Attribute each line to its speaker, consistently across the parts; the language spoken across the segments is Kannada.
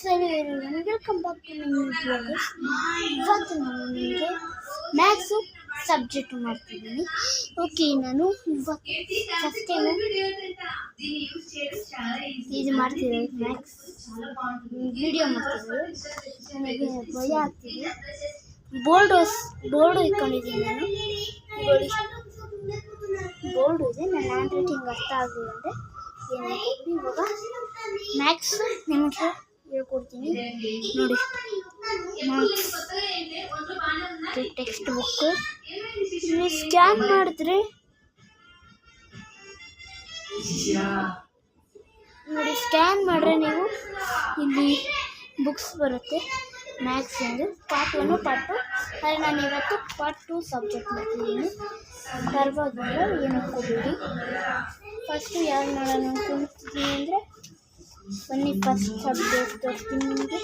Speaker 1: ಸರಿ welcome back to my bloggers. ಇವತ್ತು ನಾನು ನಿಮಗೆ ಮ್ಯಾಥ್ಸು ಸಬ್ಜೆಕ್ಟ್ ಮಾಡ್ತಿದ್ದೀನಿ. ಓಕೆ, ನಾನು ಇವತ್ತು ಫಸ್ಟ್ ಟೈಮು ಇದು ಮಾಡ್ತಿರೋದು, ಮ್ಯಾಥ್ಸ್ ವಿಡಿಯೋ ಮಾಡ್ತಿರೋದು. ನನಗೆ ಭಯ ಆಗ್ತಿದೆ. ಬೋರ್ಡು ಇಟ್ಕೊಂಡಿದ್ದೀನಿ ನಾನು. ಬೋರ್ಡು ಇದೆ, ನನ್ನ ಹ್ಯಾಂಡ್ ರೈಟಿಂಗ್ ಅರ್ಥ ಆಗಲಿಲ್ಲ ಅಂದರೆ ಏನಾಗುತ್ತೆ. ಇವಾಗ ಮ್ಯಾಥ್ಸ್ ನಿಮಗೆ ಹೇಳ್ಕೊಡ್ತೀನಿ ನೋಡಿ. ಮ್ಯಾಥ್ಸ್ ಟೆಕ್ಸ್ಟ್ ಬುಕ್ ನೀವು ಸ್ಕ್ಯಾನ್ ಮಾಡಿದ್ರೆ ನೋಡಿ, ಸ್ಕ್ಯಾನ್ ಮಾಡಿದ್ರೆ ನೀವು ಇಲ್ಲಿ ಬುಕ್ಸ್ ಬರುತ್ತೆ. ಮ್ಯಾಥ್ಸ್ ಎಂದು ಪಾರ್ಟ್ 1 ಪಾರ್ಟ್ 2. ಆದರೆ ನಾನು ಇವತ್ತು ಪಾರ್ಟ್ 2 ಸಬ್ಜೆಕ್ಟ್ ಮಾಡ್ತಿದ್ದೀನಿ. ಪರವಾಗಿಲ್ಲ, ಏನಕ್ಕೋಬೇಡಿ. ಫಸ್ಟು ಯಾರು ಮಾಡೋಣ ಅನ್ಕೊಂತೀನಿ ಅಂದರೆ ಬನ್ನಿ, ಫಸ್ಟ್ ಸಬ್ಜೆಕ್ಟ್ ತೋರಿಸ್ತೀನಿ ನಿಮಗೆ.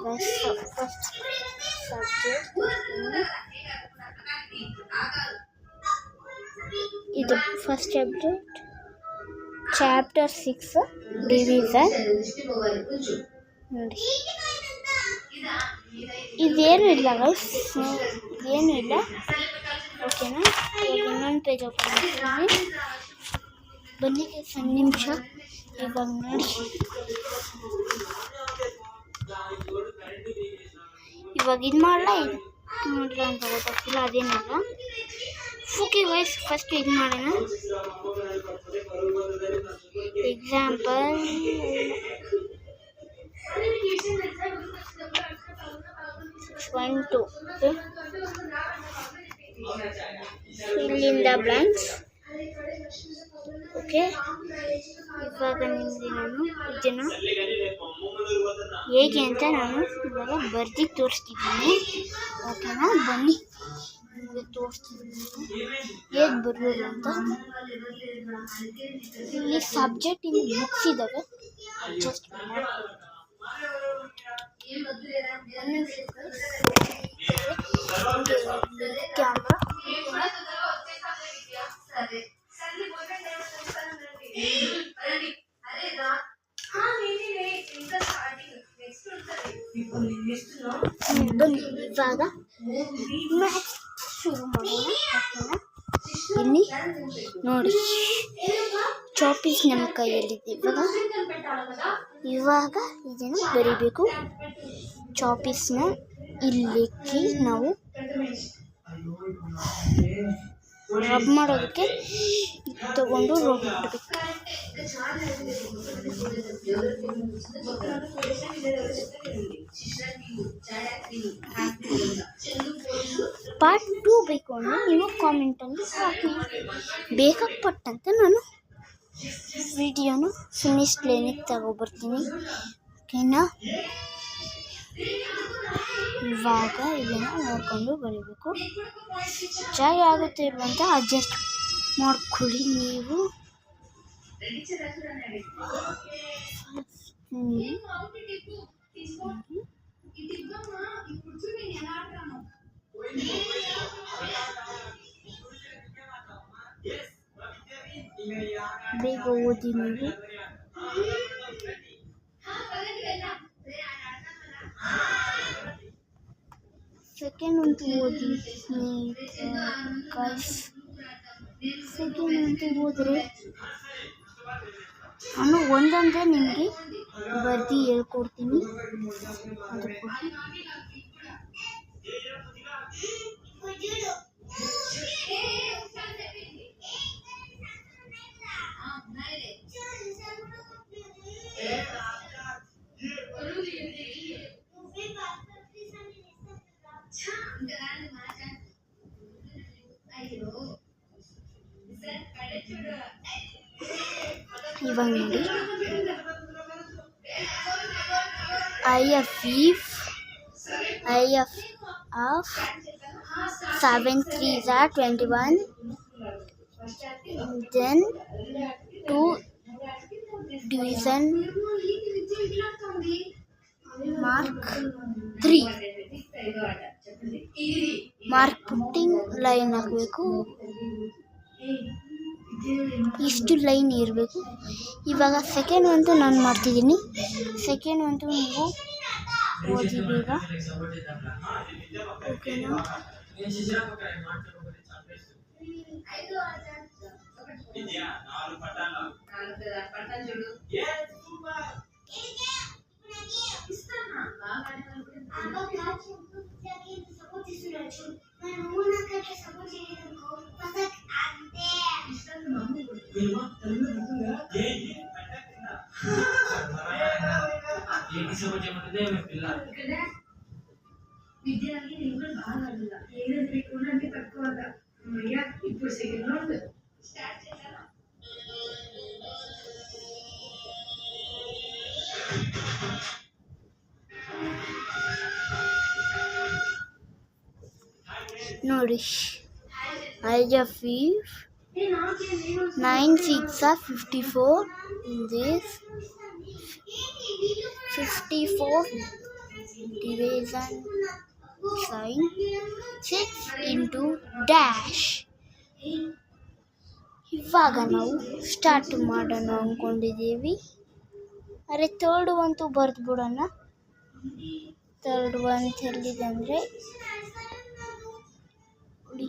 Speaker 1: ಫಸ್ಟ್ ಸಬ್ಜೆಕ್ಟ್ ಇದು ಫಸ್ಟ್ ಸಬ್ಜೆಕ್ಟ್ ಚಾಪ್ಟರ್ 6 ಡಿವಿಷನ್ ನೋಡಿ. ಇದೇನು ಇಲ್ಲ ಗೈಸ್, ಏನು ಇಲ್ಲ. ಓಕೆನಾ? ಇನ್ನೊಂದು ಪೇಜ್ ಓಪನ್ ಮಾಡ್ತೀನಿ. ಬನ್ನಿ ಒಂದು ನಿಮಿಷ. ಇವಾಗ ನೋಡಿ, ಇವಾಗ ಇದು ಮಾಡಲ್ಲ, ಇದು ನೋಡ್ರಿ ಅಂತ ಗೊತ್ತಾಗ್ತಿಲ್ಲ, ಅದೇನಿಲ್ಲ. ಓಕೆ ವೈಸ್ ಫಸ್ಟ್ ಇದು ಮಾಡೋಣ. ಎಕ್ಸಾಂಪಲ್ 1 2 ಇಲ್ಲಿಂದ ಬ್ಲಾಂಕ್ಸ್. ಓಕೆ, ಇವಾಗ ನಿಮಗೆ ನಾನು ಇದನ್ನು ಹೇಗೆ ಅಂತ ನಾನು ಇವಾಗ ಬರ್ದು ತೋರಿಸ್ತಿದ್ದೀನಿ. ಓಕೆನಾ? ಬನ್ನಿ ನಿಮಗೆ ತೋರಿಸ್ತಿದ್ದೀನಿ ಹೇಗೆ ಬರೋದು ಅಂತ. ಇಲ್ಲಿ ಸಬ್ಜೆಕ್ಟ್ ಇಲ್ಲಿ ಬುಕ್ಸ್ ಇದ್ದಾವೆ, ಅಡ್ಜಸ್ಟ್ ಕ್ಯಾಮ್ರಾ. ಬನ್ನಿ ಇವಾಗ ಮ್ಯಾಥ್ಸ್ ಶುರು ಮಾಡೋಣ. ಇಲ್ಲಿ ನೋಡಿ, ಚಾಪೀಸ್ ನಮ್ಮ ಕೈಯಲ್ಲಿದೆ. ಇವಾಗ ಇದನ್ನು ಬರಿಬೇಕು. ಚಾಪೀಸ್ನ ಇಲ್ಲಿಕ್ಕಿ ನಾವು ರಬ್ ಮಾಡೋದಕ್ಕೆ ತಗೊಂಡು ರುಬ್ಬಿಡ್ಬೇಕು. ಪಾರ್ಟ್ 2 ಬೇಕು ಅಂದರೆ ನೀವು ಕಾಮೆಂಟಲ್ಲಿ ಹಾಕಿ. ಬೇಕಾಗಪಟ್ಟಂತೆ ನಾನು ವಿಡಿಯೋನ ಫಿನಿಶ್ ಲೈನಿಗೆ ತಗೊಬರ್ತೀನಿ. ಓಕೆನಾ? ಇವಾಗ ಇದನ್ನು ನೋಡಿಕೊಂಡು ಬರೀಬೇಕು. ಚೆನ್ನಾಗಿ ಆಗುತ್ತೆ ಇರುವಂತ ಅಡ್ಜಸ್ಟ್ ಮಾಡ್ಕೊಳ್ಳಿ ನೀವು. ಬೇಗ ಓದಿ ನೀವು. ಸೆಕೆಂಡ್ ಅಂತೂ ಓದಿ ಗೈಸ್. ಸೆಕೆಂಡ್ ಅಂತೂ ಓದಿದ್ರೆ ನಾನು ಒಂದೊಂದೇ ನಿಮಗೆ ಬರ್ದು ಹೇಳ್ಕೊಡ್ತೀನಿ. ಅದಕ್ಕೂ ಇವಾಗ ನೋಡಿ, I of 7 3s are 21. Then 2 division mark 3 mark putting line ಹಾಕಬೇಕು. ಇಷ್ಟು ಲೈನ್ ಇರಬೇಕು. ಇವಾಗ ಸೆಕೆಂಡ್ ಅಂತೂ ನಾನು ಮಾಡ್ತಿದ್ದೀನಿ. ಸೆಕೆಂಡ್ ಅಂತೂ ನೀವು ಓದಿ ಬೇಗ, ಓಕೆನಾ? ನೋಡಿ, 9 6 are 54. This 54 division sign 6 into dash. ಇವಾಗ ನಾವು ಸ್ಟಾರ್ಟ್ ಮಾಡೋಣ ಅಂದ್ಕೊಂಡಿದ್ದೀವಿ. ಅರೆ ಥರ್ಡ್ ಅಂತೂ ಬರೆದು ಬಿಡೋಣ. ಥರ್ಡ್ ಒನ್ ಎಲ್ಲಿದೆ ಅಂದರೆ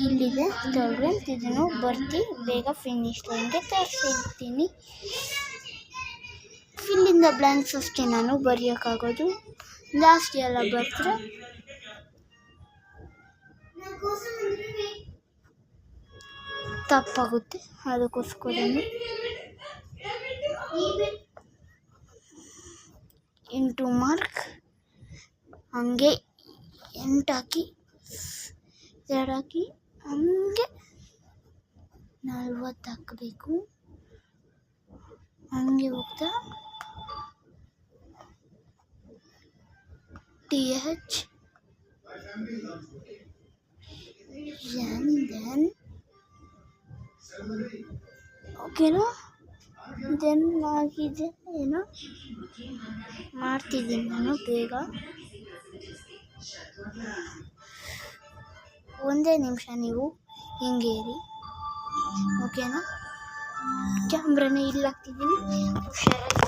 Speaker 1: ಇಲ್ಲಿದೆ ಥರ್ಡ್ ಒನ್. ಇದನ್ನು ಬರ್ತಿ ಬೇಗ ಫಿನಿಶ್ ಲೈನ್ಗೆ ತರಿಸಿರ್ತೀನಿ. ಫಿಲ್ ಇನ್ ದ ಬ್ಲ್ಯಾಂಕ್ಸ್ ಅಷ್ಟೇ ನಾನು ಬರೆಯೋಕ್ಕಾಗೋದು, ಜಾಸ್ತಿ ಎಲ್ಲ ಬರೆದ್ರೆ ತಪ್ಪಾಗುತ್ತೆ. ಅದಕ್ಕೋಸ್ಕರ ಇಂಟು ಮಾರ್ಕ್ ಹಂಗೆ 8 ಹಾಕಿ 2 ಹಾಕಿ ಹಂಗೆ 40 ಹಾಕಬೇಕು. ಹಂಗೆ ಹೋಗ್ತಾ TH ದೆನ್ ಓಕೆನಾ? ದೆನ್ ಆಗಿದೆ ಏನೋ ಮಾಡ್ತಿದ್ದೀನಿ ನಾನು ಬೇಗ. ಒಂದೇ ನಿಮಿಷ ನೀವು ಹಿಂಗೆ ಇರಿ, ಓಕೆನಾ? ಕ್ಯಾಮ್ರಾನ ಇಲ್ಲಿ ಹಾಕ್ತಿದ್ದೀನಿ, ಹುಷಾರಾಗಿ.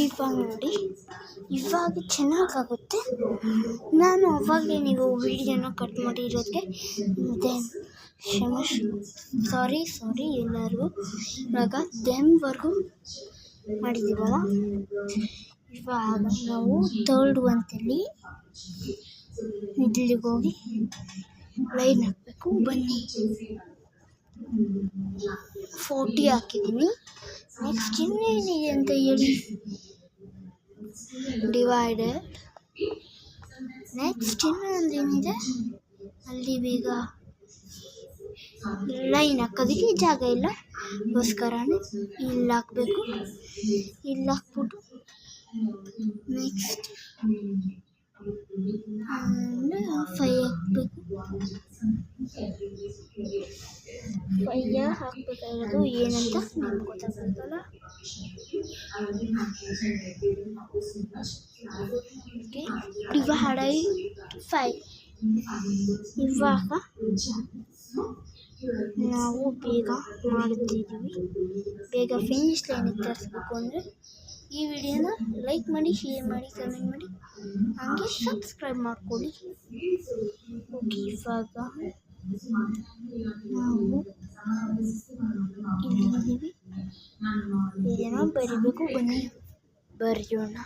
Speaker 1: ಇವಾಗ ನೋಡಿ, ಇವಾಗ ಚೆನ್ನಾಗಾಗುತ್ತೆ. ನಾನು ಅವಾಗಲೇ ನೀವು ವಿಡಿಯೋನ ಕಟ್ ಮಾಡಿರೋದಕ್ಕೆ ದೆನ್ ಸಾರಿ ಎಲ್ಲರಿಗೂ. ಇವಾಗ ದೆನ್ವರೆಗೂ ಮಾಡಿದ್ದೀವಲ್ಲ, ಇವಾಗ ನಾವು ಥರ್ಡ್ ಒಂತಲ್ಲಿ ಇಲ್ಲಿಗೆ ಹೋಗಿ ಲೈನ್ ಹಾಕಬೇಕು. ಬನ್ನಿ, 40 ಹಾಕಿದ್ದೀನಿ. ನೆಕ್ಸ್ಟ್ ಇನ್ನೇನಿದೆ ಅಂತ ಹೇಳಿ, ಡಿವೈಡೆಡ್. ನೆಕ್ಸ್ಟ್ ಇನ್ನೊಂದೇನಿದೆ ಅಲ್ಲಿ ಬೇಗ ಲೈನ್ ಹಾಕೋದಕ್ಕೆ ಜಾಗ ಇಲ್ಲ, ಗೋಸ್ಕರನೇ ಇಲ್ಲಿ ಹಾಕಬೇಕು. ಇಲ್ಲಿ ಹಾಕ್ಬಿಟ್ಟು ನೆಕ್ಸ್ಟ್ 5 ಹಾಕಬೇಕು. 5 ಹಾಕಬೇಕಾಗಿರೋದು ಏನಂತ ನಮ್ಗೆ ಗೊತ್ತಾಗಬೇಕಲ್ಲ. ಡಿವೈಡೆಡ್ 5. ಇವಾಗ ನಾವು ಬೇಗ ಮಾಡ್ತಿದ್ದೀವಿ. ಬೇಗ ಫಿನಿಶ್ ಲೈನಿಗೆ ತರಿಸ್ಬೇಕು ಅಂದರೆ ಈ ವಿಡಿಯೋನ ಲೈಕ್ ಮಾಡಿ, ಶೇರ್ ಮಾಡಿ, ಕಮೆಂಟ್ ಮಾಡಿ, ಹಾಗೆ ಸಬ್ಸ್ಕ್ರೈಬ್ ಮಾಡ್ಕೊಳ್ಳಿ. ಓಕೆ, ಇವಾಗ ನಾವು ಇಲ್ಲಿದ್ದೀವಿ. ಏನೋ ಬರಿಬೇಕು, ಬನ್ನಿ ಬರೆಯೋಣ.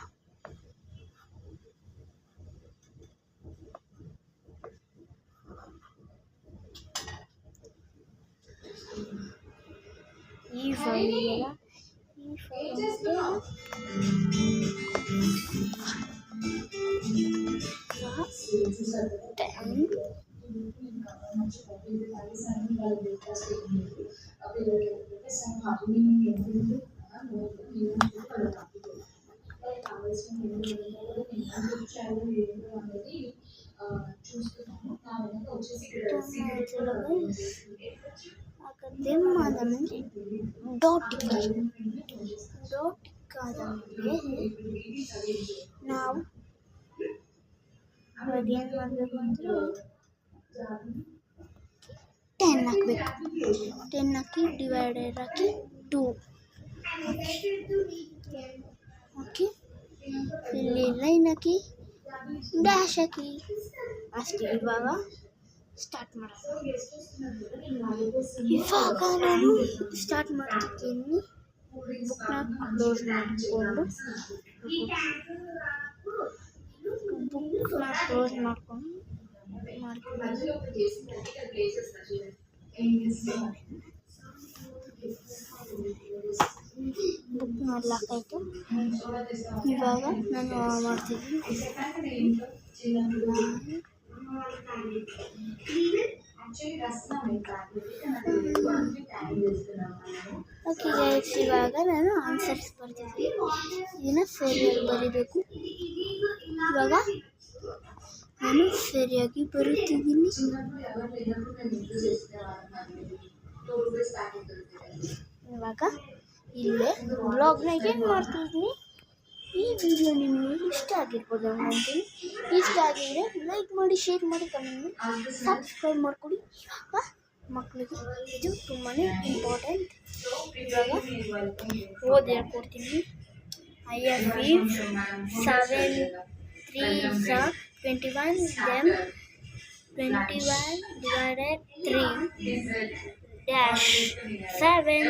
Speaker 1: ಈ ಫೈಲ್ ಆದಮೇಲೆ ಡಾಟಿಕ್ ಆದಮೇಲೆ ನಾವು ಏನು ಮಾಡಬೇಕು ಅಂದರೆ 10 ಹಾಕಬೇಕು. 10 ಹಾಕಿ ಡಿವೈಡೆಡ್ ಹಾಕಿ 2 ಓಕೆ. ಇಲ್ಲಿ ಲೈನ್ ಹಾಕಿ ಡ್ಯಾಶ್ ಹಾಕಿ ಅಷ್ಟೇ. ಇವಾಗ ಸ್ಟಾರ್ಟ್ ಮಾಡೋದು. ಇವಾಗ ನಾನು ಸ್ಟಾರ್ಟ್ ಮಾಡ್ತಿದ್ದೀನಿ. ಬುಕ್ನ ಕ್ಲೋಸ್ ಮಾಡಿಕೊಂಡು ಬುಕ್ ಮಾಡ್ಲಾಕಾಯ್ತು. ಇವಾಗ ನಾನು ಮಾಡ್ತಿದ್ದೀನಿ. ಓಕೆ ಗೈಸ್, ಇವಾಗ ನಾನು ಆನ್ಸರ್ಸ್ ಬರ್ತಿದ್ದೀನಿ. ಇದನ್ನು ಸರಿಯಾಗಿ ಬರೀಬೇಕು. ಇವಾಗ ನಾನು ಸರಿಯಾಗಿ ಬರುತ್ತಿದ್ದೀನಿ. ಇವಾಗ ಇಲ್ಲೇ ಬ್ಲಾಗ್ನ ಏನು ಮಾಡ್ತಿದ್ದೀನಿ. ಈ ವಿಡಿಯೋ ನಿಮಗೆ ಇಷ್ಟ ಆಗಿರ್ಬೋದು ಅಂತೀನಿ. ಇಷ್ಟ ಆಗಿದ್ರೆ ಲೈಕ್ ಮಾಡಿ, ಶೇರ್ ಮಾಡಿ, ಕಮೆಂಟ್ ಮಾಡಿ, ಸಬ್ಸ್ಕ್ರೈಬ್ ಮಾಡಿಕೊಡಿ. ಇವಾಗ ಮಕ್ಕಳಿಗೆ ಇದು ತುಂಬಾ ಇಂಪಾರ್ಟೆಂಟ್. ಇವಾಗ ಓದಿ ಹೇಳ್ಕೊಡ್ತೀನಿ. IFE 7 3 21, then 21 divided 3 dash 7.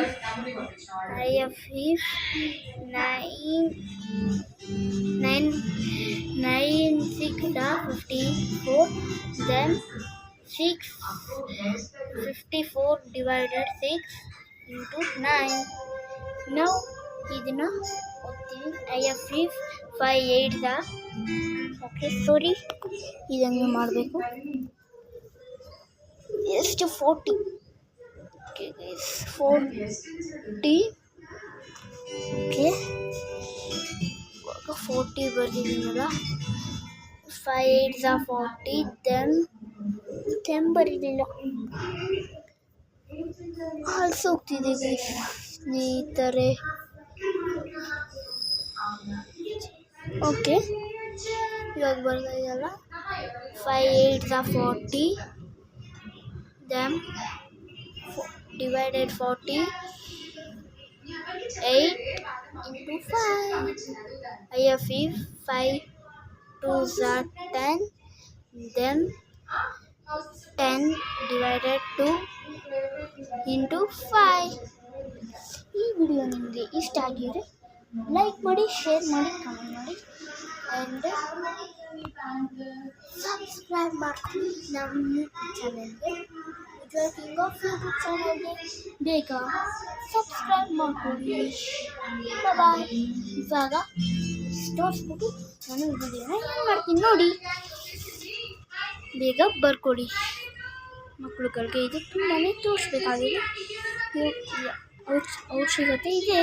Speaker 1: IFE 9 6 54, then 54 divided 6 into 9. Now ಇದನ್ನು ಓದ್ತೀವಿ. IFE 5 8 ಓಕೆ ಸಾರಿ, ಇದನ್ನು ಮಾಡಬೇಕು. ಎಷ್ಟು 40. Okay guys, 40. ಓಕೆ, ಇವಾಗ 40 ಬರ್ದಿದ್ದೀನಲ್ಲ. 5 8 40, ದೆನ್ 10 ಬರೀಲಿಲ್ಲ. ಹೋಗ್ತಿದೆ ಗೈಸ್ ಸ್ನೇಹಿತರೆ. ಓಕೆ, ಇವಾಗ ಬರ್ತಾ ಇದೆಯಲ್ಲ. 5 8 40, then divided 40, 8 into 5. IFE 5 2 10, then 10 divided 2 into 5. ಈ ವಿಡಿಯೋ ನಿಮಗೆ ಇಷ್ಟ ಆಗಿದ್ರೆ ಲೈಕ್ ಮಾಡಿ, ಶೇರ್ ಮಾಡಿ, ಕಮೆಂಟ್ ಮಾಡಿ, ಆ್ಯಂಡ್ ಸಬ್ಸ್ಕ್ರೈಬ್ ಮಾಡ್ಕೊಳ್ಳಿ ನಮ್ಮ ಚಾನಲ್ಗೆ. ಕಿಂಗ್ ಆಫ್ ಯೂಟ್ಯೂಬ್ ಚಾನಲ್ಗೆ ಬೇಗ ಸಬ್ಸ್ಕ್ರೈಬ್ ಮಾಡ್ಕೊಳ್ಳಿ. ಬಾಯ್. ಇವಾಗ ತೋರಿಸ್ಬಿಟ್ಟು ನಾನು ವಿಡಿಯೋನ ಏನು ಮಾಡ್ತೀನಿ ನೋಡಿ. ಬೇಗ ಬರ್ಕೊಡಿ ಮಕ್ಕಳುಗಳಿಗೆ. ಇದು ತುಂಬಾ ತೋರಿಸ್ಬೇಕಾಗಿದೆ. ಅವಶ್ಯಕತೆ ಇದೆ.